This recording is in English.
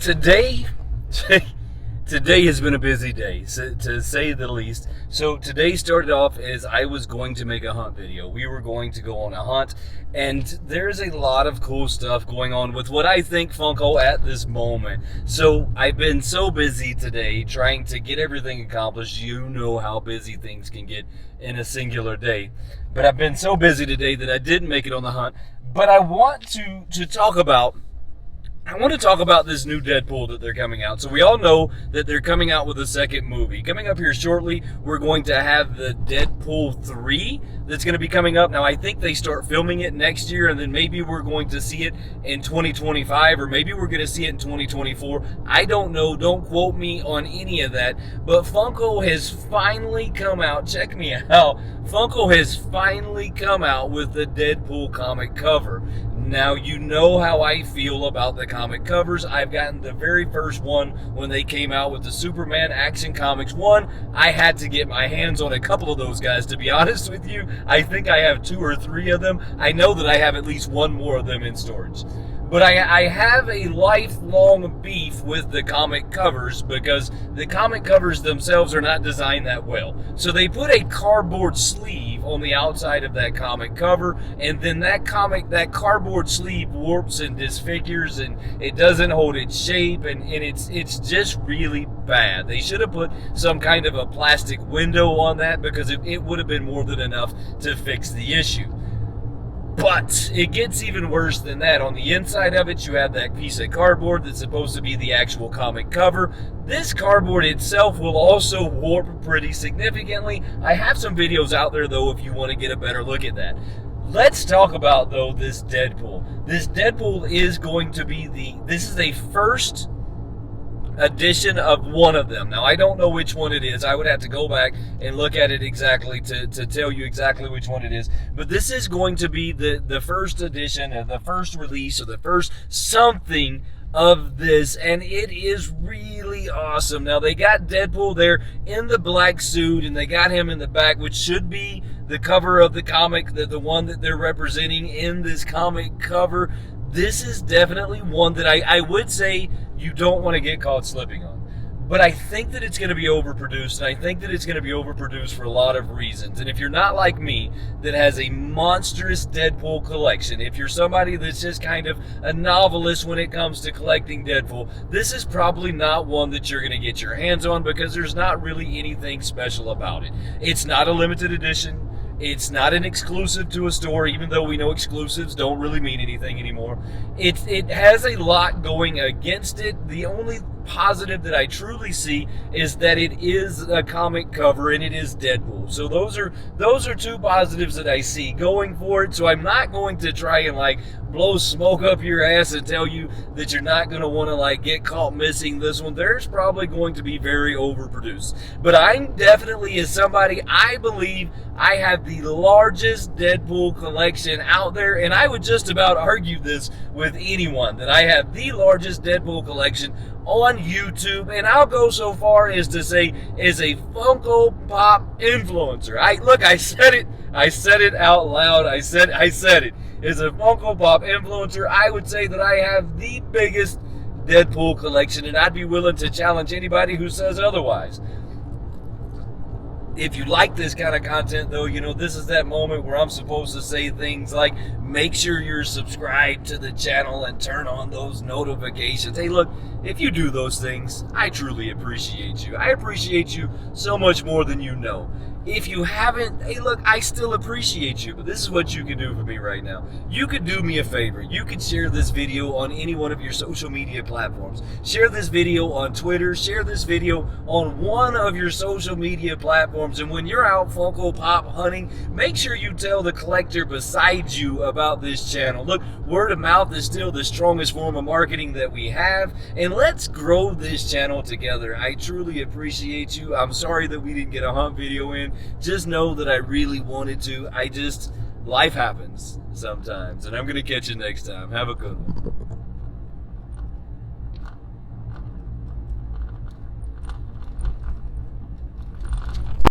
today today has been a busy day, to say the least. So today started off as I was going to make a hunt video. We were going to go on a hunt, and there's a lot of cool stuff going on with what I think Funko at this moment. So I've been so busy today trying to get everything accomplished. You know how busy things can get in a singular day. But I've been so busy today that I didn't make it on the hunt. But I want to talk about this new Deadpool that they're coming out. So we all know that they're coming out with a second movie. Coming up here shortly, we're going to have the Deadpool 3 that's going to be coming up. Now, I think they start filming it next year, and then maybe we're going to see it in 2025, or maybe we're going to see it in 2024. I don't know. Don't quote me on any of that. But Funko has finally come out. Check me out. Funko has finally come out with the Deadpool comic cover. Now, you know how I feel about the comic covers. I've gotten the very first one when they came out with the Superman Action Comics 1. I had to get my hands on a couple of those guys, to be honest with you. I think I have 2 or 3 of them. I know that I have at least 1 more of them in storage. But I have a lifelong beef with the comic covers because the comic covers themselves are not designed that well. So they put a cardboard sleeve on the outside of that comic cover, and then that cardboard sleeve warps and disfigures, and it doesn't hold its shape, and it's just really bad. They should have put some kind of a plastic window on that because it would have been more than enough to fix the issue. But it gets even worse than that. On the inside of it, you have that piece of cardboard that's supposed to be the actual comic cover. This cardboard itself will also warp pretty significantly. I have some videos out there, though, if you want to get a better look at that. Let's talk about, though, this Deadpool. This Deadpool is going to be this is a first edition of one of them. Now, I don't know which one it is. I would have to go back and look at it exactly to tell you exactly which one it is. But this is going to be the first edition, or the first release, or the first something of this, and it is really awesome. Now, they got Deadpool there in the black suit, and they got him in the back, which should be the cover of the comic, the one that they're representing in this comic cover. This is definitely one that I would say you don't want to get caught slipping on. But I think that it's going to be overproduced, and I think that it's going to be overproduced for a lot of reasons. And if you're not like me, that has a monstrous Deadpool collection, if you're somebody that's just kind of a novelist when it comes to collecting Deadpool, this is probably not one that you're going to get your hands on because there's not really anything special about it. It's not a limited edition. It's not an exclusive to a store, even though we know exclusives don't really mean anything anymore. It has a lot going against it. The only positive that I truly see is that it is a comic cover and it is Deadpool. So those are 2 positives that I see going for it. So I'm not going to try and blow smoke up your ass and tell you that you're not going to want to get caught missing this one. There's probably going to be very overproduced. But I'm definitely, as somebody, I believe I have the largest Deadpool collection out there, and I would just about argue this with anyone, that I have the largest Deadpool collection on YouTube, and I'll go so far as to say is a Funko Pop influencer. I said it out loud. I said it. As a Funko Pop influencer, I would say that I have the biggest Deadpool collection, and I'd be willing to challenge anybody who says otherwise. If you like this kind of content, though, this is that moment where I'm supposed to say things like, make sure you're subscribed to the channel and turn on those notifications. Hey, look, if you do those things, I truly appreciate you. I appreciate you so much more than you know. If you haven't, hey, look, I still appreciate you, but this is what you can do for me right now. You could do me a favor. You could share this video on any one of your social media platforms. Share this video on Twitter. Share this video on one of your social media platforms. And when you're out Funko Pop hunting, make sure you tell the collector beside you about this channel. Look, word of mouth is still the strongest form of marketing that we have, and let's grow this channel together. I truly appreciate you. I'm sorry that we didn't get a hunt video in. Just know that I really wanted to. Life happens sometimes, and I'm going to catch you next time. Have a good one.